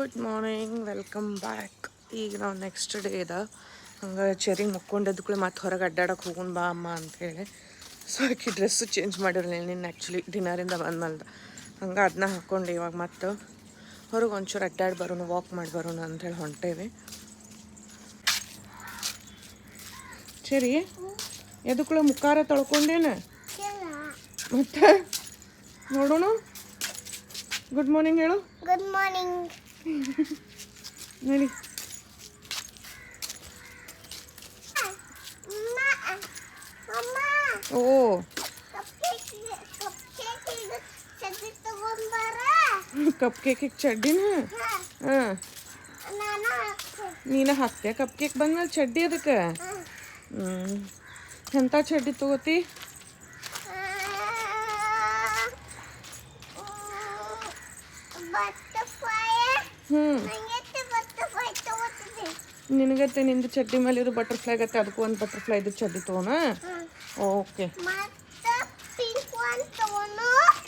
Good morning, welcome back. ಈಗ ನಾವು next day ಇದೆ. ಹಂಗೆ ಚೆರಿಗೆ ಮುಕ್ಕೊಂಡಿದ್ದಕ್ಕೂ ಮತ್ತೆ ಹೊರಗೆ ಅಡ್ಡಾಡಕ್ಕೆ ಹೋಗೋಣ ಬಾ ಅಮ್ಮ ಅಂಥೇಳಿ. ಸೊ ಆಕೆ ಡ್ರೆಸ್ಸು ಚೇಂಜ್ ಮಾಡಿರಲಿಲ್ಲ ನಿನ್ನ ಆ್ಯಕ್ಚುಲಿ ಡಿನ್ನರಿಂದ ಬಂದ್ಮೇಲೆ. ಹಂಗೆ ಅದನ್ನ ಹಾಕ್ಕೊಂಡು ಇವಾಗ ಮತ್ತೆ ಹೊರಗೆ ಒಂಚೂರು ಅಡ್ಡಾಡಿ ಬರೋಣ, ವಾಕ್ ಮಾಡಿ ಬರೋಣ ಅಂಥೇಳಿ ಹೊಂಟೇವಿ. ಸರಿ, ಎದಕ್ಕೂ ಮುಖಾರ ತೊಳ್ಕೊಂಡೇನ ಮತ್ತೆ ನೋಡೋಣ. ಗುಡ್ ಮಾರ್ನಿಂಗ್ ಹೇಳು. Good morning. ನೋಡಿ ಓ ಕಪ್ ಕೇಕಿಗೆ ಚಡ್ಡಿನ ಹಾಂ ನೀನು ಹಾಕ್ತೀಯ ಕಪ್ ಕೇಕ್ ಬಂದ್ಮೇಲೆ ಚಡ್ಡಿ ಅದಕ್ಕೆ. ಎಂಥ ಚಡ್ಡಿ ತಗೋತಿ? ನಿನಗತ್ತೆ ನಿಂದು ಚಡ್ಡಿ ಮೇಲೆ ಇದು ಬಟರ್ಫ್ಲೈ ಆಗತ್ತೆ, ಅದಕ್ಕೂ ಒಂದು ಬಟರ್ಫ್ಲೈ ಇದು ಚಡ್ಡಿ ತಗೋಣ. Okay,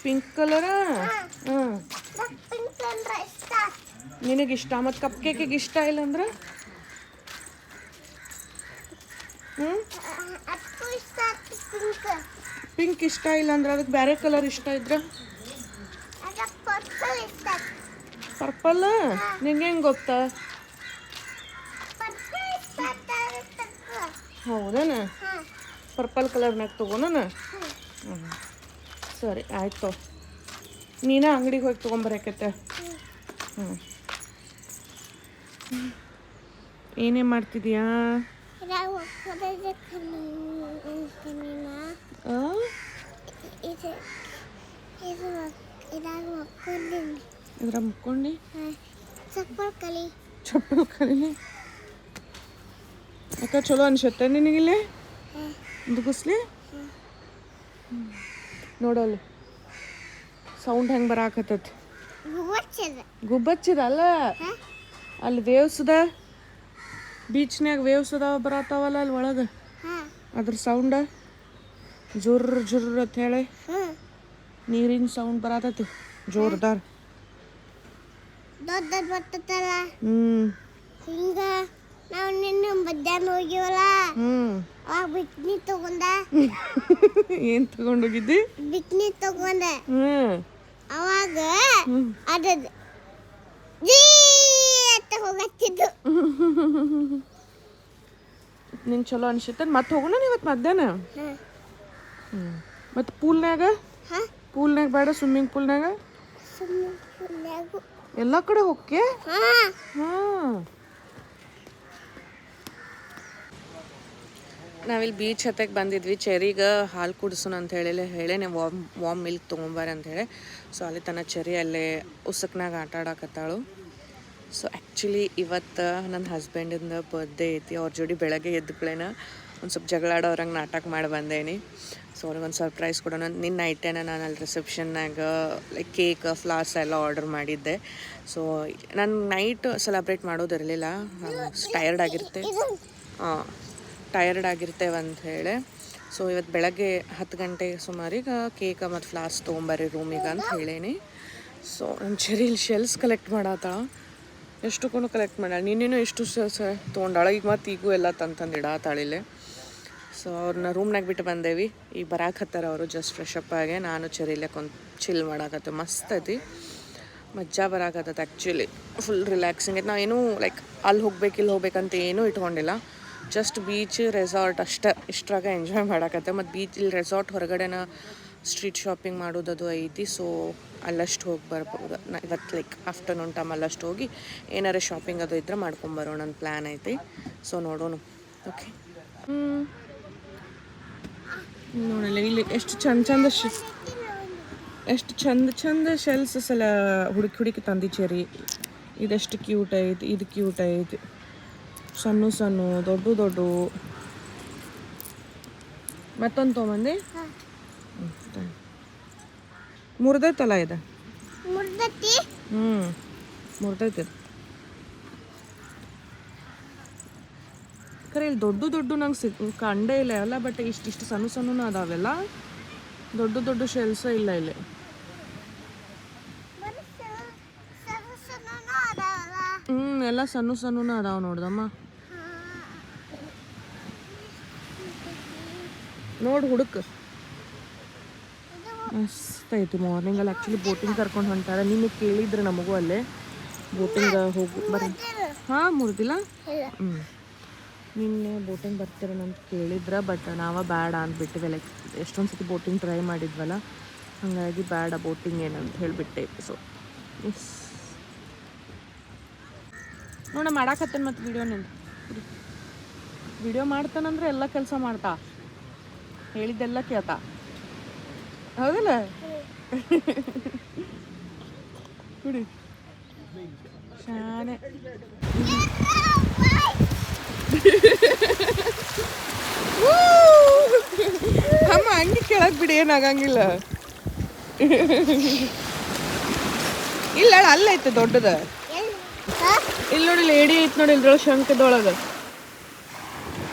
pink colour. ಹ್ಞೂ ನಿನಗಿಷ್ಟ, ಮತ್ತು ಕಪ್ ಕೇಕಿಗೆ ಇಷ್ಟ ಇಲ್ಲ ಅಂದ್ರೆ ಪಿಂಕ್ ಇಷ್ಟ ಇಲ್ಲ ಅಂದ್ರೆ ಅದಕ್ಕೆ ಬೇರೆ ಕಲರ್ ಇಷ್ಟ ಇದ್ರೆ ಪರ್ಪಲ್. ನಿಂಗೆ ಹೆಂಗೆ ಗೊತ್ತಾ? ಹೌದನ, ಪರ್ಪಲ್ ಕಲರ್ನಾಗ ತೊಗೊಳೋಣ. ಸರಿ ಆಯಿತು, ನೀನೇ ಅಂಗಡಿಗೆ ಹೋಗಿ ತೊಗೊಂಬರಕತ್ತೆ. ಏನೇ ಮಾಡ್ತಿದ್ಯಾ? ಇದ್ರ ಮುಕ್ಕೊಂಡು ಚಪ್ಪಲ್ ಕಲಿ ಯಾಕ ಚಲೋ ಅನ್ಸತ್ತೆ ನಿನಗಿಲ್ಲಿ ದುಗಿಸ್ಲಿ? ನೋಡಲ್ಲಿ ಸೌಂಡ್ ಹೆಂಗೆ ಬರಾಕತ್ತೈತಿ. ಗುಬ್ಬಚ್ಚಿದಲ್ಲ, ಅಲ್ಲಿ ವೇವ್ಸ್ ಅದ, ಬೀಚ್ನ್ಯಾಗ ವೇವ್ಸ್ ಅದಾವ ಬರತ್ತಾವಲ್ಲ ಅಲ್ಲಿ ಒಳಗೆ, ಅದ್ರ ಸೌಂಡ ಜೋರ್ ಜೋರ್ ಅಂತ ಹೇಳಿ ನೀರಿನ ಸೌಂಡ್ ಬರತೈತಿ ಜೋರ್ದಾರ್. ಹಿಂಗ ನಾವು ನಿನ್ನ ಮಧ್ಯಾಹ್ನ ಹೋಗಿವಲ್ಲ, ಅವಾಗ ಬಿಕ್ನಿ ತಗೊಂಡ. ಏನ್ ತಗೊಂಡೋಗಿದ್ದಿ? ಬಿಕ್ನಿ ತಗೊಂಡ. ಅವಾಗ ಅದ ಅಂತ ಹೋಗತ್ತಿದ್ದು. ನಿಂಗೆ ಚಲೋ ಅನ್ಸುತ್ತೆ. ಮತ್ತೆ ಹೋಗೋಣ ಇವತ್ತು ಮಧ್ಯಾಹ್ನ. ಮತ್ತು ಪೂಲ್ನಾಗ ಬೇಡ, ಸ್ವಿಮ್ಮಿಂಗ್ ಪೂಲ್ನಾಗ ಎಲ್ಲ ಕಡೆ ಹೋಗ್ಕೆ. ಹಾಂ, ನಾವಿಲ್ಲಿ ಬೀಚ್ ಹತ್ತಕ್ಕೆ ಬಂದಿದ್ವಿ. ಚೆರಿಗೆ ಹಾಲು ಕುಡಿಸೋಣ ಅಂತ ಹೇಳೇನೆ ವಾಮ್ ಮಿಲ್ಕ್ ತೊಗೊಂಬಾರ ಅಂಥೇಳಿ. ಸೊ ಅಲ್ಲಿ ತನ್ನ ಚೆರಿ ಅಲ್ಲೇ ಉಸಕ್ನಾಗ ಆಟ ಆಡಕತ್ತಾಳು. ಸೊ ಆ್ಯಕ್ಚುಲಿ ಇವತ್ತು ನನ್ನ ಹಸ್ಬೆಂಡಿಂದ ಬರ್ಡೇ ಐತಿ. ಅವ್ರ ಜೋಡಿ ಬೆಳಗ್ಗೆ ಎದ್ದುಗಳೇನ ಒಂದು ಸ್ವಲ್ಪ ಜಗಳ ಆಡೋರಂಗೆ ನಾಟಕ ಮಾಡಿ ಬಂದೇನಿ. ಸೊ ಅವ್ರಿಗೊಂದು ಸರ್ಪ್ರೈಸ್ ಕೊಡೋಣ. ನಿನ್ನ ನೈಟೇನ ನಾನು ಅಲ್ಲಿ ರಿಸೆಪ್ಷನ್ನಾಗ ಲೈಕ್ ಕೇಕ್ ಫ್ಲವರ್ಸ್ ಎಲ್ಲ ಆರ್ಡರ್ ಮಾಡಿದ್ದೆ. ಸೊ ನಾನು ನೈಟ್ ಸೆಲೆಬ್ರೇಟ್ ಮಾಡೋದಿರಲಿಲ್ಲ, ಟಯರ್ಡ್ ಆಗಿರ್ತೇವೆ ಅಂತ ಹೇಳಿ. ಸೊ ಇವತ್ತು ಬೆಳಗ್ಗೆ 10 ಗಂಟೆ ಸುಮಾರಿಗೆ ಕೇಕ ಮತ್ತು ಫ್ಲಾಸ್ಕ್ ತೊಗೊಂಬರ್ರಿ ರೂಮಿಗೆ ಅಂತ ಹೇಳೇನಿ. ಸೊ ನನ್ನ ಚೆರಿಲಿ ಶೆಲ್ಸ್ ಕಲೆಕ್ಟ್ ಮಾಡತ್ತ, ಎಷ್ಟಕ್ಕೂ ಕಲೆಕ್ಟ್ ಮಾಡ್ಯಾಳ. ನೀನೇನು ಎಷ್ಟು ತೊಗೊಂಡಾಳ, ಈಗ ಮತ್ತು ಈಗೂ ಎಲ್ಲ ತಂದು ಇಡಾತಾಳಿಲೆ. ಸೊ ಅವ್ರನ್ನ ರೂಮ್ನಾಗ ಬಿಟ್ಟು ಬಂದೇವಿ. ಈಗ ಬರಾಕತ್ತಾರ ಅವರು, ಜಸ್ಟ್ ಫ್ರೆಶ್ ಅಪ್ ಆಗಿ. ನಾನು ಚೆರಿಲೆ ಕೊಂದು ಚಿಲ್ ಮಾಡಾಕತ್ತೆ. ಮಸ್ತ್ ಐತಿ, ಮಜಾ ಬರಾಕತ್ತೈತೆ ಆ್ಯಕ್ಚುಲಿ. ಫುಲ್ ರಿಲ್ಯಾಕ್ಸಿಂಗ್ ಐತೆ. ನಾವೇನು ಲೈಕ್ ಅಲ್ಲಿ ಹೋಗ್ಬೇಕು ಇಲ್ಲಿ ಹೋಗ್ಬೇಕಂತ ಏನೂ ಇಟ್ಕೊಂಡಿಲ್ಲ, ಜಸ್ಟ್ ಬೀಚ್ ರೆಸಾರ್ಟ್ ಅಷ್ಟೇ, ಇಷ್ಟ್ರಾಗ ಎಂಜಾಯ್ ಮಾಡಾಕತ್ತೆ. ಮತ್ತು ಇಲ್ಲಿ ರೆಸಾರ್ಟ್ ಹೊರಗಡೆನ ಸ್ಟ್ರೀಟ್ ಶಾಪಿಂಗ್ ಮಾಡೋದದು ಐತಿ. ಸೊ ಅಲ್ಲಷ್ಟು ಹೋಗಿ ಬರ್ಬೋದು. ಇವತ್ತು ಲೈಕ್ ಆಫ್ಟರ್ನೂನ್ ಟೈಮ್ ಅಲ್ಲಷ್ಟು ಹೋಗಿ ಏನಾರ ಶಾಪಿಂಗ್ ಅದು ಇದ್ರೆ ಮಾಡ್ಕೊಂಬರೋಣ ಅಂತ ಪ್ಲ್ಯಾನ್ ಐತಿ. ಸೊ ನೋಡೋಣ. ಓಕೆ, ನೋಡಲ್ಲ ಇಲ್ಲಿ ಎಷ್ಟು ಚಂದ ಶೆಲ್ಸ್ ಸಲ ಹುಡುಕಿ ತಂದಿ ಚೆರಿ. ಇದೆಷ್ಟು ಕ್ಯೂಟ್ ಐತಿ, ಇದು ಕ್ಯೂಟ್ ಐತಿ. ಸಣ್ಣ ದೊಡ್ಡ ಮತ್ತೊಂದು ತೊಗೊಂಬಂದು ಮುರಿದೈತಲ್ಲ ಇದು. ಮುರಿದೈತಿ ಇದು ಖರೆ. ಇಲ್ಲಿ ದೊಡ್ಡ ನಂಗೆ ಕಂಡೇ ಇಲ್ಲ ಅಲ್ಲ, ಬಟ್ ಇಷ್ಟು ಸಣ್ಣ ಅದಾವೆಲ್ಲ. ದೊಡ್ಡ ಶೆಲ್ಸ ಇಲ್ಲ ಇಲ್ಲಿ. ಎಲ್ಲ ಸಣ್ಣ ಸಣ್ಣನ ಅದಾವ ನೋಡ್ದಮ್ಮ. ನೋಡು ಹುಡುಕ್ ಮಸ್ತ್ ಐತಿ. ಮಾರ್ನಿಂಗಲ್ಲಿ ಆ್ಯಕ್ಚುಲಿ ಬೋಟಿಂಗ್ ಕರ್ಕೊಂಡು ಹೊಂಟಾರ. ನಿಮಗೆ ಕೇಳಿದ್ರೆ ನಮಗೂ ಅಲ್ಲೇ ಬೋಟಿಂಗ್ ಹೋಗು ಬರ್ರಿ. ಹಾಂ ಮುರ್ದಿಲ್ಲ. ನಿನ್ನೆ ಬೋಟಿಂಗ್ ಬರ್ತೀರೇನಂತ ಕೇಳಿದ್ರೆ ಬಟ್ ನಾವು ಬೇಡ ಅಂದ್ಬಿಟ್ಟಿವೆ. ಲೈಕ್ ಎಷ್ಟೊಂದು ಸತಿ ಬೋಟಿಂಗ್ ಟ್ರೈ ಮಾಡಿದ್ವಲ್ಲ, ಹಾಗಾಗಿ ಬೇಡ ಬೋಟಿಂಗ್ ಏನಂತ ಹೇಳಿಬಿಟ್ಟೆ. ಸೊ ಎಸ್ ನೋಡ ಮಾಡಾಕತ್ತೇನೆ ಮತ್ತು ವಿಡಿಯೋ ನಿಂದು ವಿಡಿಯೋ ಮಾಡ್ತಾನಂದ್ರೆ ಎಲ್ಲ ಕೆಲಸ ಮಾಡ್ತಾ, ಹೇಳಿದ್ದೆಲ್ಲ ಕೇಳ್ತಾ, ಹೌದಲ್ಲ? ಕುಡಿ ಶಾನೆ. ಅಮ್ಮ ಹಂಗೆ ಕೆಳಗೆ ಬಿಡಿ, ಏನಾಗಂಗಿಲ್ಲ. ಇಲ್ಲ ಅಲ್ಲೈತೆ ದೊಡ್ಡದ. ಇಲ್ಲಿ ನೋಡಿ ಲೇಡಿ ಐತೆ ನೋಡಿ, ಇದ್ರೊಳಗೆ ಶಂಕದೊಳಗೆ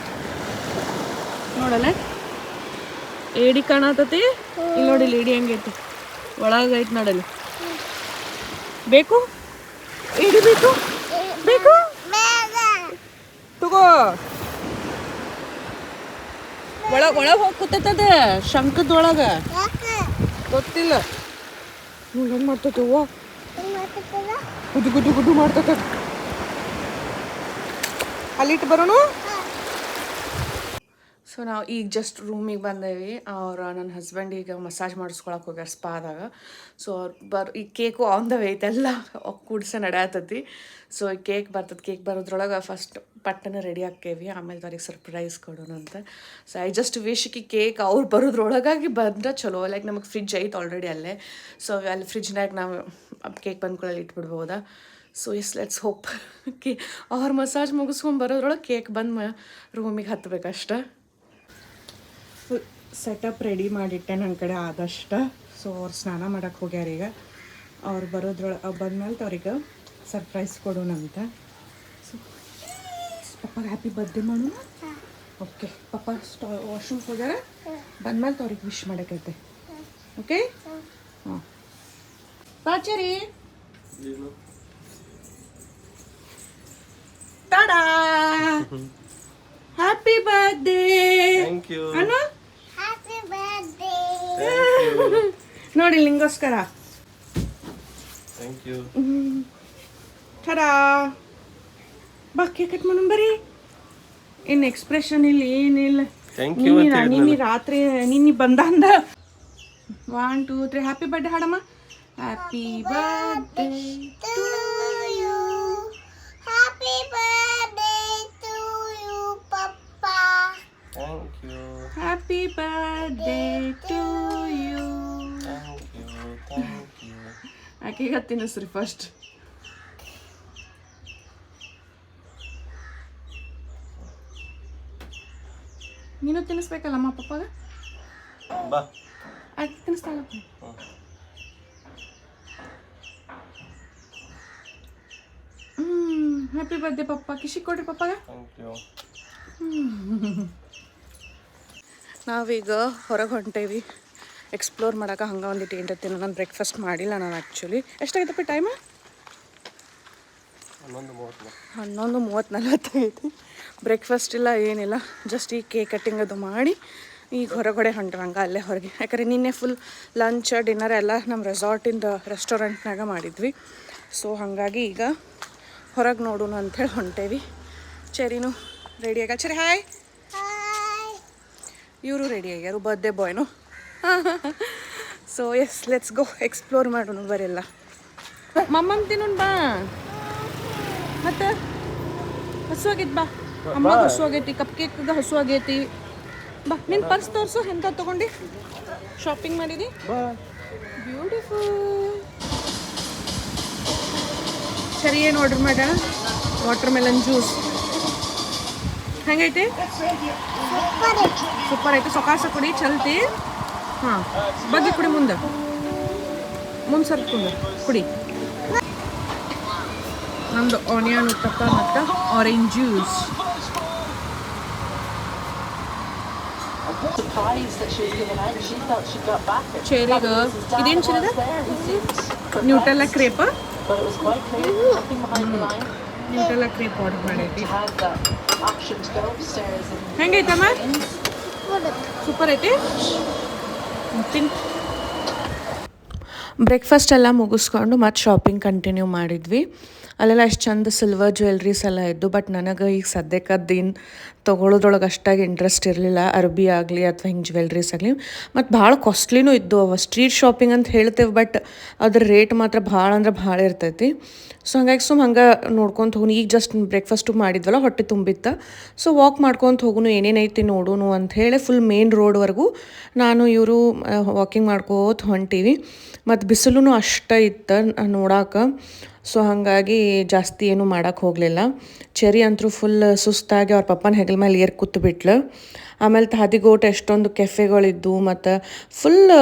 ನೋಡಲ್ಲ ಏಡಿ ಕಾಣತತಿ. ಇಲ್ಲಿ ನೋಡಿ ಲೇಡಿ ಹೆಂಗೈತಿ, ಒಳಗೈತಿ ನೋಡಲ್ಲಿ. ಬೇಕು ಏಡಿ ಬೇಕು ಬೇಕು ತಗೋ. ಒಳಗೆ ಹೋಗಿ ಕೂತದ ಶಂಕದೊಳಗ, ಗೊತ್ತಿಲ್ಲ. ನೋಡಿ ಹೆಂಗೆ ಮಾಡ್ತೈತಿ ಹೂವ, ಗುಡ್ಡು ಗುಡ್ಡು ಗುಡ್ಡು ಮಾಡ್ತೈತ. ಅಲ್ಲಿಟ್ಟು ಬರೋಣ. ಸೊ ನಾವು ಈಗ ಜಸ್ಟ್ ರೂಮಿಗೆ ಬಂದೇವಿ. ಅವ್ರು ನನ್ನ ಹಸ್ಬೆಂಡ್ ಈಗ ಮಸಾಜ್ ಮಾಡಿಸ್ಕೊಳಕ್ಕೆ ಹೋಗ್ಯಾರ ಸ್ಪಾದಾಗ. ಸೊ ಅವ್ರು ಈ ಕೇಕು ಆನ್ ದ ವೇ ಐತೆಲ್ಲ ಕೂಡ್ಸೆ ನಡೆಯತ್ತತಿ. ಸೊ ಈ ಕೇಕ್ ಬರ್ತದೆ. ಕೇಕ್ ಬರೋದ್ರೊಳಗೆ ಫಸ್ಟ್ ಪಟ್ಟನ ರೆಡಿ ಆಕ್ಕೇವಿ, ಆಮೇಲೆ ಅವ್ರಿಗೆ ಸರ್ಪ್ರೈಸ್ ಕೊಡೋಣ ಅಂತ. ಸೊ ಐ ಜಸ್ಟ್ ವಿಶ್ ಕಿ ಕೇಕ್ ಅವ್ರು ಬರೋದ್ರೊಳಗಾಗಿ ಬಂದ್ರೆ ಚಲೋ. ಲೈಕ್ ನಮಗೆ ಫ್ರಿಜ್ ಐತೆ ಆಲ್ರೆಡಿ ಅಲ್ಲೇ. ಸೊ ಅಲ್ಲಿ ಫ್ರಿಜ್ನಾಗ ನಾವು ಕೇಕ್ ಬಂದ್ಕೊಳ್ಳಲ್ಲಿ ಇಟ್ಬಿಡ್ಬೋದಾ. ಸೊ ಎಸ್ ಲೆಟ್ಸ್ ಹೋಪ್ ಅವ್ರು ಮಸಾಜ್ ಮುಗಿಸ್ಕೊಂಡು ಬರೋದ್ರೊಳಗೆ ಕೇಕ್ ಬಂದು ರೂಮಿಗೆ ಹತ್ತಬೇಕಷ್ಟ. ಫುಲ್ ಸೆಟಪ್ ರೆಡಿ ಮಾಡಿಟ್ಟೆ ನನ್ನ ಕಡೆ ಆದಷ್ಟು. ಸೊ ಅವ್ರು ಸ್ನಾನ ಮಾಡೋಕ್ಕೆ ಹೋಗ್ಯಾರ ಈಗ. ಅವ್ರು ಬರೋದ್ರೊಳಗೆ ಅವ್ರು ಬಂದ್ಮೇಲೆ ಅವ್ರಿಗೆ ಸರ್ಪ್ರೈಸ್ ಕೊಡೋಣ ಅಂತ. ಸೊ ಪಪ್ಪಾಗೆ ಹ್ಯಾಪಿ ಬರ್ತ್ಡೇ ಮಾಡೋಣ. ಓಕೆ ಪಪ್ಪ ವಾಶ್ರೂಮ್ಗೆ ಹೋಗ್ಯಾರ, ಬಂದ್ಮೇಲೆ ಅವ್ರಿಗೆ ವಿಶ್ ಮಾಡೋಕ್ಕೈತೆ. ಓಕೆ ಹಾಂ ಬಾಚರಿ tada, happy birthday. Thank you ಅಣ್ಣ. ಹ್ಯಾಪಿ ಬರ್ತ್ಡೇ ನೋಡಿ ನಿಂಗೋಸ್ಕರ. Thank you. ಟಾಡಾ ಬಾ ಕೇಕ್ ಕಟ್ ಮಾಡೋಣ ಬರ್ರಿ. ಏನು ಎಕ್ಸ್ಪ್ರೆಷನ್ ಇಲ್ಲ ಏನಿಲ್ಲ. ನಿನ್ನೆ ರಾತ್ರಿ ನಿನ್ನೆ ಬಂದಂದ 1 2 3 ಹ್ಯಾಪಿ ಬರ್ತ್ಡೇ ಹಾಡಮ್ಮ. Happy birthday to you, happy birthday to you ಪಪ್ಪಾ. Thank you. Happy birthday to you. Thank you thank you. ಆಕೆಗೆ ತಿನ್ನಿಸ್ರಿ ಫಸ್ಟ್. ನೀನು ತಿನ್ನಿಸ್ಬೇಕಲ್ಲಮ್ಮ ಪಪ್ಪಾಗ. ಬಾ ಆಕೆ ತಿನ್ನಿಸ್ತಾಳ. ಹ್ಯಾಪಿ ಬರ್ತ್ಡೇ ಪಪ್ಪ. ಕಿಶಿ ಕೊಡ್ರಿ ಪಪ್ಪಾಗ. ನಾವೀಗ ಹೊರಗೆ ಹೊಂಟೇವಿ ಎಕ್ಸ್ಪ್ಲೋರ್ ಮಾಡೋಕೆ. ಹಂಗೆ ಒಂದಿಟ್ಟು ಏನಿರ್ತೀನಿ. ನಾನು ಬ್ರೇಕ್ಫಾಸ್ಟ್ ಮಾಡಿಲ್ಲ ನಾನು ಆ್ಯಕ್ಚುಲಿ. ಎಷ್ಟಾಗೈತಪ್ಪ ಟೈಮ್? 11:30 ಐತಿ. ಬ್ರೇಕ್ಫಾಸ್ಟ್ ಇಲ್ಲ ಏನಿಲ್ಲ, ಜಸ್ಟ್ ಈ ಕೇಕ್ ಕಟ್ಟಿಂಗ್ ಅದು ಮಾಡಿ ಈಗ ಹೊರಗಡೆ ಹೊಂಟ್ರೆ ಹಂಗೆ ಅಲ್ಲೇ ಹೊರಗೆ. ಯಾಕಂದರೆ ನಿನ್ನೆ ಫುಲ್ ಲಂಚ್ ಡಿನ್ನರ್ ಎಲ್ಲ ನಮ್ಮ ರೆಸಾರ್ಟಿಂದ ರೆಸ್ಟೋರೆಂಟ್ನಾಗ ಮಾಡಿದ್ವಿ. ಸೊ ಹಾಗಾಗಿ ಈಗ ಹೊರಗೆ ನೋಡೋಣ ಅಂಥೇಳಿ ಹೊಂಟೇವಿ. ಚೆರಿನೂ ರೆಡಿ ಆಗ್ಯಾರ. Cherry hi. ಇವರು ರೆಡಿ ಆಗ್ಯಾರು, ಬರ್ತ್ಡೇ ಬಾಯ್ನು. So yes let's go explore ಮಾಡೋಣ ಬರೆಲ್ಲ. ಮಮ್ಮಂಗೆ ತಿನ್ನೋಣ ಬಾ. ಮತ್ತು ಹಸು ಆಗೈತಿ ಬಾ. ಅಮ್ಮಗೆ ಹಸು ಆಗೈತಿ, ಕಪ್ ಕೇಕ್ಗೆ ಹಸು ಆಗೈತಿ. ಬಾ ನಿನ್ನ ಪರ್ಸ್ ತೋರಿಸು, ಎಂತ ತೊಗೊಂಡು ಶಾಪಿಂಗ್ ಮಾಡಿದಿ. ಬ್ಯೂಟಿಫುಲ್. ಸರಿ ಏನು ಆರ್ಡ್ರ್ ಮಾಡೋಣ? ವಾಟರ್ ಮೆಲನ್ ಜ್ಯೂಸ್ ಹೆಂಗೈತಿ? ಸೂಪರ್ ಐತಿ. ಸೊಕಾಸ ಕುಡಿ ಚಲ್ತಿ. ಹಾಂ ಬಗ್ಗೆ ಕುಡಿ, ಮುಂದೆ ಸರ್ಕೊಂಡು ಕುಡಿ. ನಮ್ಮದು ಆನಿಯನ್ ಉತ್ತಪ್ಪ ಮತ್ತು ಆರೆಂಜ್ ಜ್ಯೂಸ್. ಚೆರಿಗೆ ಇದೇನು ಚೆರಿದ? ನ್ಯೂಟೆಲ್ಲ ಕ್ರೇಪ. ನ್ಯೂಟೆಲ್ಲ ಕ್ರೀಪ್ ಆರ್ಡರ್ ಮಾಡೈತಿ ಹೆಂಗೈತಮ್ಮ ಸೂಪರ್ ಐತಿ ತಿನ್ ಬ್ರೇಕ್ಫಾಸ್ಟ್ ಎಲ್ಲ ಮುಗಿಸ್ಕೊಂಡು ಮತ್ತೆ ಶಾಪಿಂಗ್ ಕಂಟಿನ್ಯೂ ಮಾಡಿದ್ವಿ ಅಲ್ಲೆಲ್ಲ ಎಷ್ಟು ಚಂದ ಸಿಲ್ವರ್ ಜ್ಯುವೆಲ್ರೀಸ್ ಎಲ್ಲ ಇದ್ದು ಬಟ್ ನನಗೆ ಈಗ ಸದ್ಯಕ್ಕೆ ಅದೇನು ತೊಗೊಳೋದ್ರೊಳಗೆ ಅಷ್ಟಾಗಿ ಇಂಟ್ರೆಸ್ಟ್ ಇರಲಿಲ್ಲ ಅರ್ಬಿ ಆಗಲಿ ಅಥವಾ ಹಿಂಗೆ ಜ್ಯುವೆಲ್ರೀಸ್ ಆಗಲಿ ಮತ್ತು ಭಾಳ ಕಾಸ್ಟ್ಲಿನೂ ಇದ್ದು ಅವ ಸ್ಟ್ರೀಟ್ ಶಾಪಿಂಗ್ ಅಂತ ಹೇಳ್ತೇವೆ ಬಟ್ ಅದ್ರ ರೇಟ್ ಮಾತ್ರ ಭಾಳ ಅಂದ್ರೆ ಭಾಳ ಇರ್ತೈತಿ ಸೊ ಹಂಗಾಗಿ ಹಂಗೆ ನೋಡ್ಕೊತ ಹೋಗುನು ಈಗ ಜಸ್ಟ್ ಬ್ರೇಕ್ಫಾಸ್ಟು ಮಾಡಿದ್ವಲ್ಲ ಹೊಟ್ಟೆ ತುಂಬಿತ್ತು ಸೊ ವಾಕ್ ಮಾಡ್ಕೊತ ಹೋಗುನು ಏನೇನೈತಿ ನೋಡೋನು ಅಂತ ಹೇಳಿ ಫುಲ್ ಮೇನ್ ರೋಡ್ವರೆಗೂ ನಾನು ಇವರು ವಾಕಿಂಗ್ ಮಾಡ್ಕೋತ ಹೊಂಟೀವಿ ಮತ್ತು ಬಿಸಿಲು ಅಷ್ಟೇ ಇತ್ತು ನೋಡಾಕ ಸೊ ಹಾಗಾಗಿ ಜಾಸ್ತಿ ಏನೂ ಮಾಡೋಕ್ಕೆ ಹೋಗಲಿಲ್ಲ ಚೆರಿ ಅಂತೂ ಫುಲ್ ಸುಸ್ತಾಗಿ ಅವ್ರ ಪಪ್ಪನ ಹೆಗಲ ಮೇಲೆ ಏರ್ ಕೂತು ಬಿಟ್ಲು ಆಮೇಲೆ ಹಾದಿಗೋಟ ಎಷ್ಟೊಂದು ಕೆಫೆಗಳಿದ್ದು ಮತ್ತು ಫುಲ್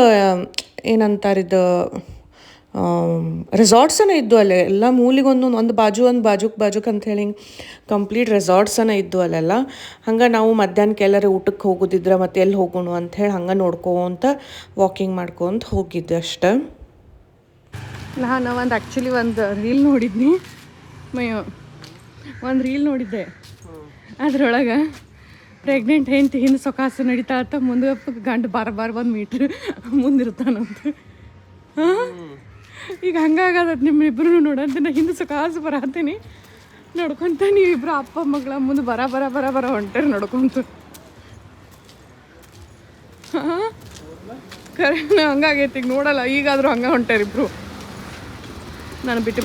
ಏನಂತಾರಿದ್ದು ರೆಸಾರ್ಟ್ಸನೇ ಇದ್ದು ಅಲ್ಲೇ ಎಲ್ಲ ಮೂಲಿಗೊಂದು ಒಂದು ಬಾಜುಕ್ ಅಂತ ಹೇಳಿ ಕಂಪ್ಲೀಟ್ ರೆಸಾರ್ಟ್ಸನೇ ಇದ್ದು ಅಲ್ಲೆಲ್ಲ ಹಂಗೆ ನಾವು ಮಧ್ಯಾಹ್ನಕ್ಕೆ ಎಲ್ಲರೂ ಊಟಕ್ಕೆ ಹೋಗೋದಿದ್ರೆ ಮತ್ತು ಎಲ್ಲಿ ಹೋಗೋಣ ಅಂಥೇಳಿ ಹಂಗೆ ನೋಡ್ಕೊತ ವಾಕಿಂಗ್ ಮಾಡ್ಕೊತ ಹೋಗಿದ್ದೆ ಅಷ್ಟೆ ನಾನು ಆ್ಯಕ್ಚುಲಿ ಒಂದು ರೀಲ್ ನೋಡಿದ್ನಿ ಒಂದು ರೀಲ್ ನೋಡಿದ್ದೆ ಅದ್ರೊಳಗೆ ಪ್ರೆಗ್ನೆಂಟ್ ಹೆಂಡ್ತಿ ಹಿಂದೆ ಸೊಕಾಸು ನಡೀತಾ ಅಂತ ಮುಂದೆ ಗಂಡು ಬಾರ 1 ಮೀಟ್ರ್ ಮುಂದಿರ್ತಾನಂತ ಹಾಂ ಈಗ ಹಂಗಾಗದ ನಿಮ್ಮಿಬ್ಬರು ನೋಡಂತ ನಾ ಹಿಂದೆ ಸೊಕಾಸು ಬರತ್ತೀನಿ ನೋಡ್ಕೊಂತ ನೀವಿಬ್ರು ಅಪ್ಪ ಮಗಳ ಮುಂದೆ ಬರ ಹೊಂಟಾರೆ ನೋಡ್ಕೊಂತ ಹಾಂ ಕರೆ ಹಂಗಾಗೈತಿ ಈಗ ನೋಡಲ್ಲ ಈಗಾದರೂ ಹಂಗೆ ಹೊಂಟಾರಿಬ್ರು ನಾನು ಬಿಟ್ಟು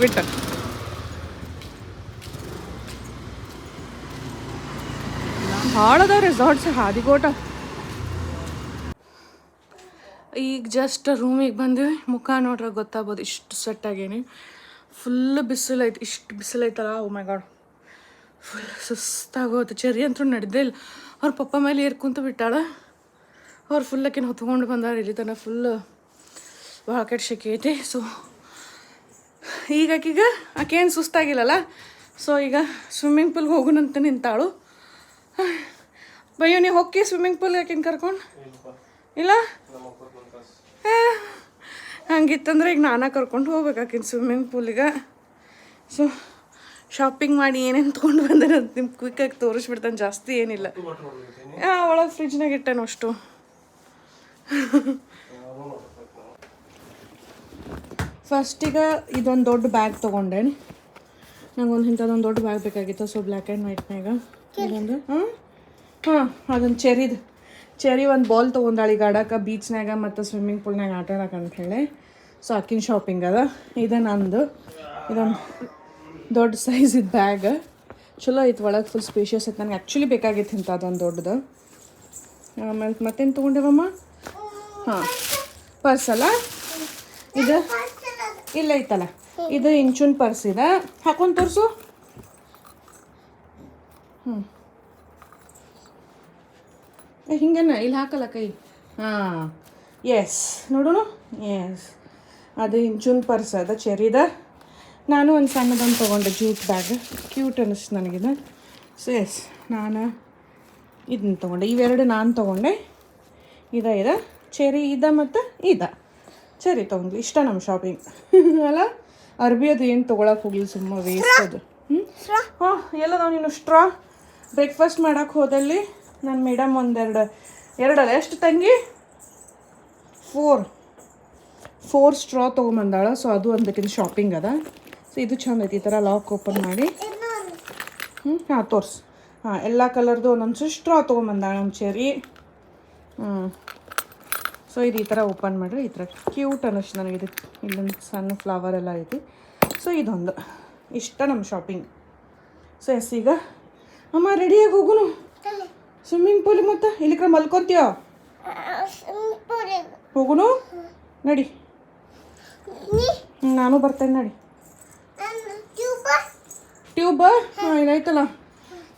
ಭಾಳ ಅದಾವ ರೆಸಾರ್ಟ್ಸ್ ಹಾದಿಗೋಟ ಈಗ ಜಸ್ಟ್ ರೂಮಿಗೆ ಬಂದ್ವಿ ಮುಖ ನೋಡ್ರೆ ಗೊತ್ತಾಗ್ಬೋದು ಇಷ್ಟು ಸೆಟ್ ಆಗೇನಿ ಫುಲ್ ಬಿಸಿಲೈತಿ ಇಷ್ಟು ಬಿಸಿಲೈತಲ್ಲ ಓ ಮೈ ಗಾಡ್ ಫುಲ್ ಸುಸ್ತಾಗೋದು ಚೆರಿ ಅಂತೂ ನಡೆದೇ ಇಲ್ಲ ಅವ್ರ ಪಪ್ಪ ಮೇಲೆ ಏರ್ಕೊಂತ ಬಿಟ್ಟಾಳ ಅವ್ರು ಫುಲ್ ಆಕಿನ ಹೊತ್ಕೊಂಡು ಬಂದಾರ ಇಲ್ಲಿ ತನಕ ಫುಲ್ ಭಾಳ ಕೆಟ್ಟ ಶೆಕೆ ಐತಿ ಸೊ ಈಗ ಆಕೇನು ಸುಸ್ತಾಗಿಲ್ಲಲ್ಲ ಸೊ ಈಗ ಸ್ವಿಮ್ಮಿಂಗ್ ಪೂಲ್ಗೆ ಹೋಗೋಣಂತ ನಿಂತಾಳು ಬಯ್ಯೋ ನೀವು ಹೋಗಿ ಸ್ವಿಮ್ಮಿಂಗ್ ಪೂಲ್ ಆಕಿನ ಕರ್ಕೊಂಡು ಇಲ್ಲ ಹಂಗಿತ್ತಂದ್ರೆ ಈಗ ನಾನಾ ಕರ್ಕೊಂಡು ಹೋಗ್ಬೇಕಾಕಿನ ಸ್ವಿಮ್ಮಿಂಗ್ ಪೂಲಿಗೆ ಸೊ ಶಾಪಿಂಗ್ ಮಾಡಿ ಏನೇನು ತೊಗೊಂಡು ಬಂದೆ ಅಂತ ನಿಮ್ಗೆ ಕ್ವಿಕ್ಕಾಗಿ ತೋರಿಸ್ಬಿಡ್ತಾನೆ ಜಾಸ್ತಿ ಏನಿಲ್ಲ ಒಳಗೆ ಫ್ರಿಜ್ನಾಗ ಇಟ್ಟೇನು ಅಷ್ಟು ಫಸ್ಟಿಗೆ ಇದೊಂದು ದೊಡ್ಡ ಬ್ಯಾಗ್ ತೊಗೊಂಡೆ ನಂಗೊಂದು ಇಂಥದ್ದೊಂದು ದೊಡ್ಡ ಬ್ಯಾಗ್ ಬೇಕಾಗಿತ್ತು ಸೊ ಬ್ಲ್ಯಾಕ್ ಆ್ಯಂಡ್ ವೈಟ್ನಾಗ ಇದೊಂದು ಹಾಂ ಅದೊಂದು ಚೆರಿ ಒಂದು ಬಾಲ್ ತೊಗೊಂಡಾಳಿ ಗಾಡಕ್ಕೆ ಬೀಚ್ನಾಗ ಮತ್ತು ಸ್ವಿಮ್ಮಿಂಗ್ ಪೂಲ್ನಾಗ ಆಟ ಆಡಕ್ಕೆ ಅಂಥೇಳಿ ಸೊ ಅಕ್ಕಿನ ಶಾಪಿಂಗ್ ಅದ ಇದು ನಂದು ಇದೊಂದು ದೊಡ್ಡ ಸೈಜಿದ್ದು ಬ್ಯಾಗ್ ಚಲೋ ಐತೆ ಒಳಗೆ ಫುಲ್ ಸ್ಪೇಷಿಯಸ್ ಐತೆ ನನಗೆ ಆ್ಯಕ್ಚುಲಿ ಬೇಕಾಗಿತ್ತು ಇಂಥ ಅದೊಂದು ದೊಡ್ಡದು ಆಮೇಲೆ ಮತ್ತೇನು ತೊಗೊಂಡೇವಮ್ಮ ಹಾಂ ಪರ್ಸ್ ಅಲ್ಲ ಇದು ಇಲ್ಲ ಐತಲ್ಲ ಇದು ಇಂಚುನ್ ಪರ್ಸ್ ಇದೆ ಹಾಕೊಂಡು ತೋರಿಸು ಹಿಂಗೇನ ಇಲ್ಲಿ ಹಾಕಲ್ಲ ಕೈ ಹಾಂ ಎಸ್ ನೋಡೋಣ ಎಸ್ ಅದು ಇಂಚುನ್ ಪರ್ಸ್ ಅದ ಚೆರಿದ ನಾನು ಒಂದು ಸಣ್ಣದೊಂದು ತೊಗೊಂಡೆ ಜೂಟ್ ಬ್ಯಾಗ್ ಕ್ಯೂಟ್ ಅನ್ನಿಸ್ತು ನನಗಿದು ಸೊ ಎಸ್ ನಾನು ಇದನ್ನ ತೊಗೊಂಡೆ ಇವೆರಡು ನಾನು ತೊಗೊಂಡೆ ಇದೆ ಚೆರಿ ಮತ್ತು ಚೆರಿ ತೊಗೊಂಡ್ವಿ ಇಷ್ಟ ನಮ್ಮ ಶಾಪಿಂಗ್ ಅಲ್ಲ ಅರ್ಬಿ ಅದು ಏನು ತೊಗೊಳಕ್ಕೆ ಹೋಗಲಿ ಸುಮ್ಮನೆ ವೇಸ್ಟ್ ಅದು ಹಾಂ ಎಲ್ಲದಾವ ನೀನು ಸ್ಟ್ರಾ ಬ್ರೇಕ್ಫಾಸ್ಟ್ ಮಾಡೋಕ್ಕೆ ಹೋದಲ್ಲಿ ನನ್ನ ಮೇಡಮ್ ಎರಡಲ್ಲ ಎಷ್ಟು ತಂಗಿ 4 ಸ್ಟ್ರಾ ತೊಗೊಂಬಂದಾಳ ಸೊ ಅದು ಒಂದಕ್ಕಿಂತ ಶಾಪಿಂಗ್ ಅದ ಸೊ ಇದು ಚಂದ ಐತಿ ಈ ಥರ ಲಾಕ್ ಓಪನ್ ಮಾಡಿ ಹಾಂ ತೋರ್ಸು ಹಾಂ ಎಲ್ಲ ಕಲರ್ದು ಒಂದೊಂದು ಸ್ಟ್ರಾ ತೊಗೊಂಬಂದಾಳ ನಮ್ಮ ಚೆರಿ ಸೊ ಇದು ಈ ಥರ ಓಪನ್ ಮಾಡಿರಿ ಈ ಥರ ಕ್ಯೂಟ್ ಅನ್ನಿಸ್ತು ನನಗೆ ಇದು ಇಲ್ಲೊಂದು ಸಣ್ಣ ಫ್ಲವರ್ ಎಲ್ಲ ಐತಿ ಸೊ ಇದೊಂದು ಇಷ್ಟ ನಮ್ಮ ಶಾಪಿಂಗ್ ಸೊ ಎಸ್ ಈಗ ಅಮ್ಮ ರೆಡಿಯಾಗಿ ಹೋಗುನು ಸ್ವಿಮ್ಮಿಂಗ್ ಪೂಲಿಗೆ ಮತ್ತೆ ಇಲ್ಲಿ ಕಡೆ ಮಲ್ಕೊತೀಯ ಹೋಗುನು ನಡಿ ನಾನು ಬರ್ತೇನೆ ನಡಿ ಟ್ಯೂಬ್ ಹಾಂ ಇದಾಯ್ತಲ್ಲ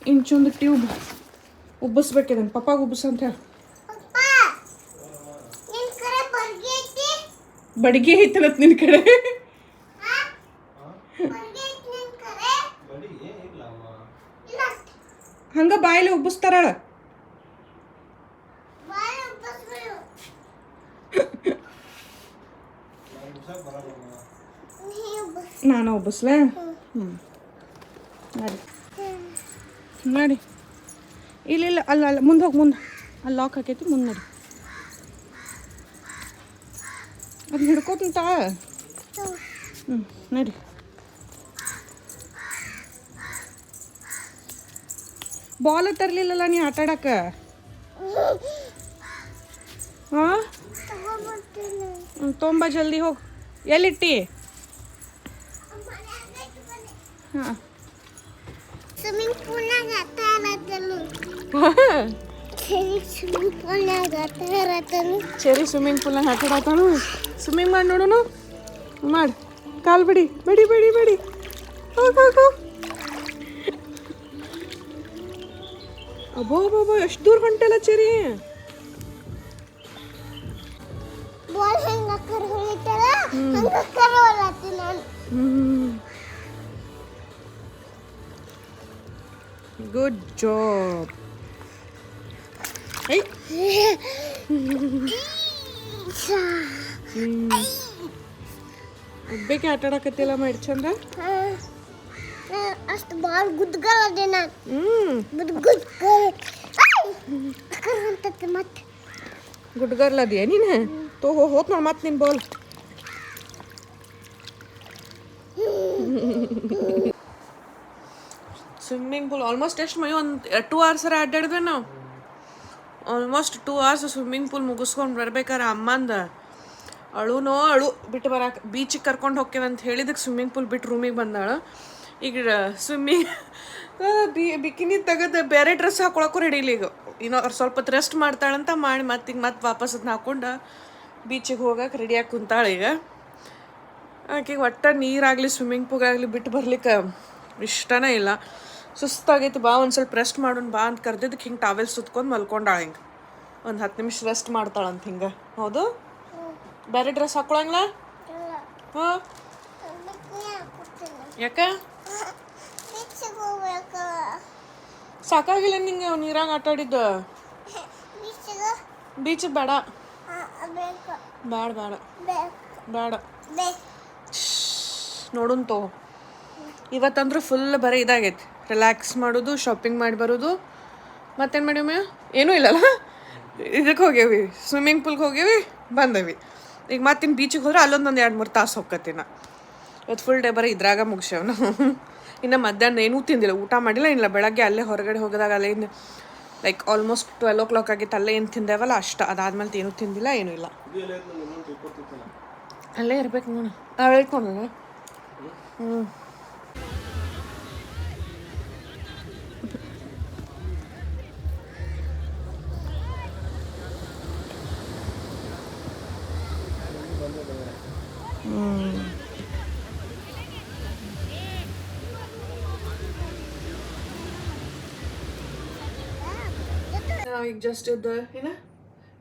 ಇಂಚೊಂದು ಟ್ಯೂಬ್ ಉಬ್ಬಿಸ್ಬೇಕಿದೆ ಪಪ್ಪಾಗ ಉಬ್ಬಿಸ್ ಅಂತ ಹೇಳಿ ಬಡಿಗೆ ಐತಲ್ಲ ನಿನ್ನ ಕಡೆ ಹಂಗ ಬಾಯಲ್ಲಿ ಉಬ್ಬಿಸ್ತಾರಳ ನಾನು ಉಬ್ಬಿಸ್ಲೆ ನಡಿ ನಡಿ ಇಲ್ಲ ಅಲ್ಲ ಮುಂದೆ ಹೋಗಿ ಮುಂದೆ ಅಲ್ಲಿ ಲಾಕ್ ಹಾಕೈತಿ ಮುಂದೆ ನಡಿ ಅದು ಹಿಡ್ಕೋತಂತ ನಡಿ ಬಾಲ್ ತರಲಿಲ್ಲಲ್ಲ ನೀ ಆಟ ಆಡಕ್ಕೆ ಹಾಂ ತೊಂಬ ಜಲ್ದಿ ಹೋಗಿ ಎಲ್ಲಿಟ್ಟಿ ಹಾಂ ಸ್ವಿಮ್ಮಿಂಗ್ ಪೂಲ್ನಾಗ ಆಟ ಆಡತ್ತಲು ಸ್ವಿಮ್ಮಿಂಗ್ ಪೂಲ್ನಾಗ ಆಟ ಆಡತ್ತಲು ಚೆರಿ ಸ್ವಿಮ್ಮಿಂಗ್ ಪೂಲ್ನಾಗ ಆಟ ಆಡತ್ತಾನು ಸ್ವಿಮ್ಮಿಂಗ್ ಮಾಡಿ ನೋಡೋಣ ಮಾಡಿ ಕಾಲು ಬಿಡಿ ಬಿಡಿ ಬಿಡಿ ಬಿಡಿ ಹೋಗಿ ಹೋಗು ಅಬ್ಬೋ ಬಾಬಾ ಎಷ್ಟು ದೂರ ಹೊಂಟಲ್ಲ ಚೆರಿ ಬಾಲ್ ಹೆಂಗ ಕರ್ ಹೊಳಿತಾರ ಹಂಗ ಕರ್ ಹೊಳತ್ತಿ ನಾನು ಗುಡ್ ಜಾಬ್ ಐ ಒಬ್ಬೇಕೆ ಆಟ ಆಡಕತ್ತಿಲ್ಲ ಮಾಡಿ ಚಂದ ಅಷ್ಟು ಬಾಲ್ ಗುದ್ಗಲ್ಲದೆ ನಾನು ಗುದ್ಗಲ್ ಅಂತತ್ತೆ ಮತ್ತೆ ಗುಡ್ಗರ್ಲ ಅದಿಯಾ ನೀನು ಹೋತ್ ನೋಡಿ ಮತ್ತೆ ನಿನ್ನ ಬಾಲ್ ಸ್ವಿಮ್ಮಿಂಗ್ ಪೂಲ್ ಆಲ್ಮೋಸ್ಟ್ ಎಷ್ಟು ಮೈ ಒಂದು 2 hours ಅಡ್ಡಾಡಿದ್ವಿ ನಾವು ಆಲ್ಮೋಸ್ಟ್ 2 hours ಸ್ವಿಮ್ಮಿಂಗ್ ಪೂಲ್ ಮುಗಿಸ್ಕೊಂಡು ಬರ್ಬೇಕಾರೆ ಅಮ್ಮಂದ ಅಳು ಬಿಟ್ಟು ಬರಕ್ಕೆ ಬೀಚಿಗೆ ಕರ್ಕೊಂಡು ಹೋಗ್ತೇವೆ ಅಂತ ಹೇಳಿದಕ್ಕೆ ಸ್ವಿಮ್ಮಿಂಗ್ ಪೂಲ್ ಬಿಟ್ಟು ರೂಮಿಗೆ ಬಂದಾಳು ಈಗ ಸ್ವಿಮ್ಮಿಂಗ್ ಬಿಕಿನಿ ತೆಗೆದು ಬೇರೆ ಡ್ರೆಸ್ ಹಾಕೊಳಕ್ಕೂ ರೆಡಿಲ್ಲ ಈಗ ಇನ್ನೂ ಸ್ವಲ್ಪ ಹೊತ್ತು ರೆಸ್ಟ್ ಮಾಡ್ತಾಳಂತ ಮಾಡಿ ಮತ್ತೆ ವಾಪಸ್ ಅದನ್ನ ಹಾಕೊಂಡು ಬೀಚಿಗೆ ಹೋಗಕ್ಕೆ ರೆಡಿಯಾಗಿ ಕುಂತಾಳೆ ಈಗ ಆಕೆಗೆ ಒಟ್ಟು ನೀರಾಗಲಿ ಸ್ವಿಮ್ಮಿಂಗ್ ಪೂಲಾಗಲಿ ಬಿಟ್ಟು ಬರ್ಲಿಕ್ಕೆ ಇಷ್ಟನೇ ಇಲ್ಲ ಸುಸ್ತಾಗೈತಿ ಬಾ ಒಂದು ಸ್ವಲ್ಪ ರೆಸ್ಟ್ ಮಾಡೋಣ ಬಾ ಅಂತ ಕರೆದಿದ್ದಕ್ಕೆ ಹಿಂಗೆ ಟಾವೆಲ್ ಸುತ್ಕೊಂಡು ಮಲ್ಕೊಂಡಾಳ ಹಿಂಗೆ ಒಂದು 10 ನಿಮಿಷ ರೆಸ್ಟ್ ಮಾಡ್ತಾಳಂತ ಹಿಂಗೆ ಹೌದು ಬೇರೆ ಡ್ರೆಸ್ ಹಾಕೊಳಂಗಿಲ್ಲ ಹಾಂ ಯಾಕೆ ಸಾಕಾಗಿಲ್ಲ ನಿಂಗೆ ನೀರಾಗ ಆಟ ಆಡಿದ್ದು ಬೀಚಿಗೆ ಬೇಡ ಬೇಡ ಬೇಡ ಬೇಡ ನೋಡುನ್ ತೋ ಇವತ್ತಂದ್ರೆ ಫುಲ್ ಬರೀ ಇದಾಗೈತಿ ರಿಲ್ಯಾಕ್ಸ್ ಮಾಡೋದು ಶಾಪಿಂಗ್ ಮಾಡಿ ಬರೋದು ಮತ್ತೇನು ಮಾಡೀವಿ ಏನೂ ಇಲ್ಲಲ್ಲ ಇದಕ್ಕೆ ಹೋಗ್ಯವಿ ಸ್ವಿಮ್ಮಿಂಗ್ ಪೂಲ್ಗೆ ಹೋಗ್ಯವಿ ಬಂದೇವಿ ಈಗ ಮತ್ತಿನ್ನು ಬೀಚಿಗೆ ಹೋದ್ರೆ ಅಲ್ಲೊಂದು 2-3 ತಾಸು ಹೋಗ್ಕತ್ತೀನಿ ನಾ ಇವತ್ತು ಫುಲ್ ಡೇ ಬರೀ ಇದ್ರಾಗ ಮುಗಿಸ್ಯಾವ ನಾವು ಇನ್ನು ಮಧ್ಯಾಹ್ನ ಏನೂ ತಿಂದಿಲ್ಲ ಊಟ ಮಾಡಿಲ್ಲ ಇಲ್ಲ ಬೆಳಗ್ಗೆ ಅಲ್ಲೇ ಹೊರಗಡೆ ಹೋಗಿದಾಗ ಅಲ್ಲೇ ಲೈಕ್ ಆಲ್ಮೋಸ್ಟ್ 12 o'clock ಆಗಿತ್ತು ಅಲ್ಲೇ ಏನು ತಿಂದೇವಲ್ಲ ಅಷ್ಟು ಅದಾದ್ಮೇಲೆ ಏನೂ ತಿಂದಿಲ್ಲ ಏನೂ ಇಲ್ಲ ಅಲ್ಲೇ ಇರ್ಬೇಕು ನಾನು ಹೇಳ್ಕೊಂಡ ಈಗ ಜಸ್ಟ್ ಇದ್ದು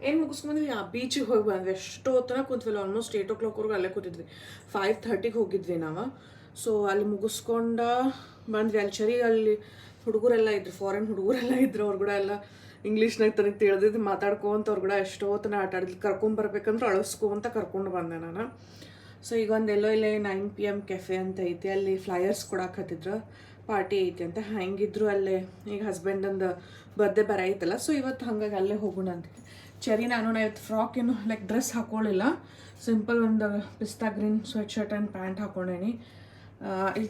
ಏನು ಮುಗಿಸ್ಕೊಂಡ್ವಿ ಆ ಬೀಚಿಗೆ ಹೋಗಿ ಬಂದ್ವಿ ಎಷ್ಟು ಹೊತ್ತನ ಕೂತ್ವಿಲ್ಲ ಆಲ್ಮೋಸ್ಟ್ 8 o'clockವರೆಗೂ ಅಲ್ಲೇ ಕೂತಿದ್ವಿ 5:30ಗೆ ಹೋಗಿದ್ವಿ ನಾವು ಸೊ ಅಲ್ಲಿ ಮುಗಿಸ್ಕೊಂಡು ಬಂದ್ವಿ ಅಲ್ಲಿ ಚರಿ ಅಲ್ಲಿ ಹುಡುಗರೆಲ್ಲ ಇದ್ರು ಫಾರಿನ್ ಹುಡುಗರೆಲ್ಲ ಇದ್ರು ಅವ್ರು ಕೂಡ ಎಲ್ಲ ಇಂಗ್ಲೀಷ್ನಾಗ ತನಗೆ ತಿಳಿದಿದ್ದು ಮಾತಾಡ್ಕೊಂತ ಅವ್ರು ಕೂಡ ಎಷ್ಟೋ ಹೊತ್ತನ ಆಟ ಆಡಿದ್ವಿ ಕರ್ಕೊಂಬರ್ಬೇಕಂದ್ರೆ ಅಳಿಸ್ಕೊಂತ ಕರ್ಕೊಂಡು ಬಂದೆ ನಾನು ಸೊ ಈಗ ಒಂದು ಎಲ್ಲೋ ಇಲ್ಲೇ 9 PM ಕೆಫೆ ಅಂತ ಐತಿ ಅಲ್ಲಿ ಫ್ಲೈಯರ್ಸ್ ಕೊಡಾಕತ್ತಿದ್ರು ಪಾರ್ಟಿ ಐತಿ ಅಂತ ಹೆಂಗಿದ್ರು ಅಲ್ಲೇ ಈಗ ಹಸ್ಬೆಂಡಂದು ಬರ್ಡೇ ಬರ ಐತಲ್ಲ ಸೊ ಇವತ್ತು ಹಾಗಾಗಿ ಅಲ್ಲೇ ಹೋಗೋಣ ಅಂತ ಚರಿ ನಾನು ಇವತ್ತು ಫ್ರಾಕ್ ಏನು ಲೈಕ್ ಡ್ರೆಸ್ ಹಾಕೊಳ್ಳಿಲ್ಲ ಸಿಂಪಲ್ ಒಂದು pista green sweatshirt and pant ಹಾಕೊಂಡೇನಿ ಇಲ್ಲಿ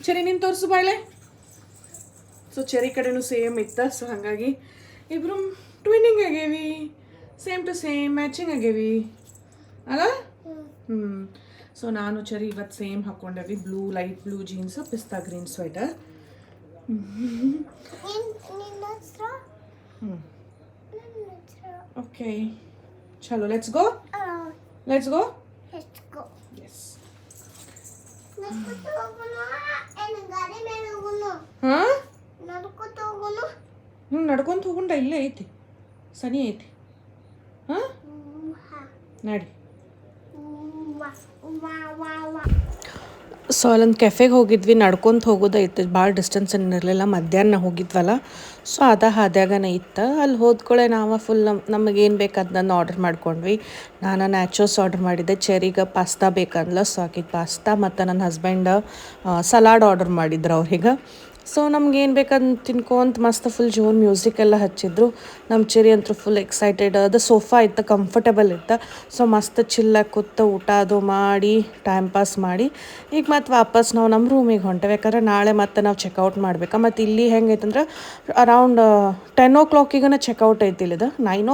ಚೆರಿ ನೀನು ತೋರಿಸು ಬಾಯ್ಲೆ ಸೊ ಚೆರಿ ಕಡೆನೂ ಸೇಮ್ ಇತ್ತು ಸೊ ಹಾಗಾಗಿ ಇಬ್ಬರು ಟ್ವಿನ್ನಿಂಗ್ ಆಗೇವಿ ಸೇಮ್ ಟು ಸೇಮ್ ಮ್ಯಾಚಿಂಗ್ ಆಗೇವಿ ಅಲ್ಲ ಸೊ ನಾನು ಚೆರಿ ಇವತ್ತು ಸೇಮ್ ಹಾಕ್ಕೊಂಡೇವಿ light blue jeans pista green sweater okay ಚಲೋ ಲೆಟ್ಸ್ ಗೋ ಎಸ್ ಹಾಂ ನಡ್ಕೊಂತ ಹೋಗೊಂಡ ಇಲ್ಲೇ ಐತಿ ಸನಿ ಐತಿ ಹಾಂ ನಡಿ ಸೊ ಅಲ್ಲೊಂದು ಕೆಫೆಗೆ ಹೋಗಿದ್ವಿ ನಡ್ಕೊಂತ ಹೋಗೋದೈತೆ ಭಾಳ ಡಿಸ್ಟೆನ್ಸ್ ಏನಿರಲಿಲ್ಲ ಮಧ್ಯಾಹ್ನ ಹೋಗಿದ್ವಲ್ಲ ಸೊ ಹಾದ್ಯಾಗನೇ ಇತ್ತು ಅಲ್ಲಿ ಹೋದ್ಕೊಳ್ಳೆ ನಾವು ಫುಲ್ ನಮಗೇನು ಬೇಕು ಅದನ್ನ ಆರ್ಡರ್ ಮಾಡ್ಕೊಂಡ್ವಿ ನಾನು ನ್ಯಾಚೋಸ್ ಆರ್ಡರ್ ಮಾಡಿದ್ದೆ ಚೆರಿಗೆ ಪಾಸ್ತಾ ಬೇಕಂದ್ಲ ಸೊ ಆಕಿಗೆ ಪಾಸ್ತಾ ಮತ್ತು ನನ್ನ ಹಸ್ಬೆಂಡ್ ಸಲಾಡ್ ಆರ್ಡರ್ ಮಾಡಿದ್ರು ಅವ್ರಿಗೆ ಸೊ ನಮ್ಗೇನು ಬೇಕಂತ ತಿನ್ಕೊಂತ ಮಸ್ತ್ ಫುಲ್ ಜೋರು ಮ್ಯೂಸಿಕ್ ಎಲ್ಲ ಹಚ್ಚಿದ್ರು. ನಮ್ಮ ಚೆರಿ ಅಂತೂ ಫುಲ್ ಎಕ್ಸೈಟೆಡ್. ಅದು ಸೋಫಾ ಇತ್ತು, ಕಂಫರ್ಟೇಬಲ್ ಇತ್ತು. ಸೊ ಮಸ್ತ್ ಚಿಲ್ಲಾಗಿ ಕೂತು ಊಟ ಅದು ಮಾಡಿ ಟೈಮ್ ಪಾಸ್ ಮಾಡಿ ಈಗ ಮತ್ತೆ ವಾಪಸ್ ನಾವು ನಮ್ಮ ರೂಮಿಗೆ ಹೊಂಟೇವೆ. ಯಾಕಂದ್ರೆ ನಾಳೆ ಮತ್ತೆ ನಾವು ಚೆಕ್ಔಟ್ ಮಾಡ್ಬೇಕು. ಮತ್ತು ಇಲ್ಲಿ ಹೆಂಗೈತಂದ್ರೆ ಅರೌಂಡ್ 10 o'clock ಚೆಕ್ಔಟ್ ಐತಿ ಇಲ್ಲಿದು. 9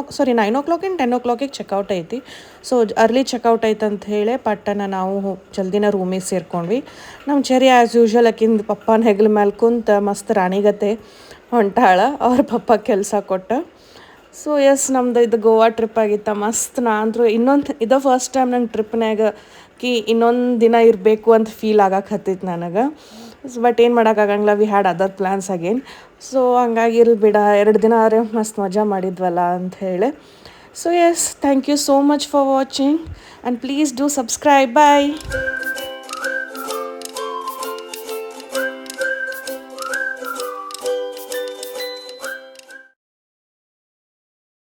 o'clock 10 o'clock ಚೆಕ್ಔಟ್ ಐತಿ. ಸೊ ಅರ್ಲಿ ಚೆಕ್ಔಟ್ ಐತೆ ಅಂತ ಹೇಳಿ ಪಟ್ಟನ ನಾವು ಜಲ್ದಿನ ರೂಮಿಗೆ ಸೇರ್ಕೊಂಡ್ವಿ. ನಮ್ಮ ಚೆರಿ ಆ್ಯಸ್ ಯೂಶ್ವಲ್ ಆಕಿಂದ ಪಪ್ಪನ ಹೆಗಲ ಮೇಲೆ ಕುಂತ ಮಸ್ತ್ ರಾಣಿಗತೆ ಹೊಂಟಾಳ. ಅವ್ರ ಪಪ್ಪ ಕೆಲಸ ಕೊಟ್ಟ. ಸೊ ಎಸ್, ನಮ್ದು ಇದು ಗೋವಾ ಟ್ರಿಪ್ ಆಗಿತ್ತು ಮಸ್ತ್. ನಾ ಅಂದರೂ ಇದು ಫಸ್ಟ್ ಟೈಮ್ ನಂಗೆ ಟ್ರಿಪ್ನಾಗ ಇನ್ನೊಂದು ದಿನ ಇರಬೇಕು ಅಂತ ಫೀಲ್ ಆಗಕ್ಕೆ ನನಗೆ. ಬಟ್ ಏನು ಮಾಡೋಕ್ಕಾಗಂಗಿಲ್ಲ, we had other plans again. So ಹಂಗಾಗಿ ಇರ್ಲಿ ಬಿಡ, 2 ದಿನ ಆದ್ರೆ ಮಸ್ತ್ ಮಜಾ ಮಾಡಿದ್ವಲ್ಲ ಅಂತ ಹೇಳಿ. So yes, thank you so much for watching and please do subscribe. Bye.